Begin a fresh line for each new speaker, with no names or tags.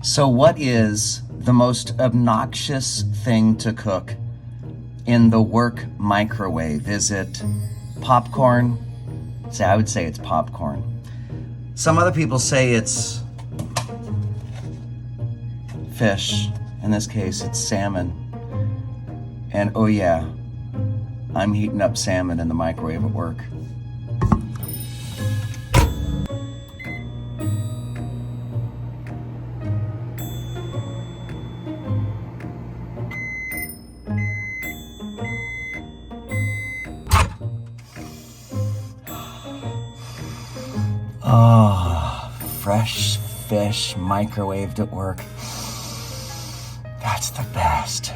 So what is the most obnoxious thing to cook in the work microwave? Is it popcorn? I would say it's popcorn. Some other people say it's fish. In this case, it's salmon. And oh yeah, I'm heating up salmon in the microwave at work. Oh, fresh fish microwaved at work. That's the best.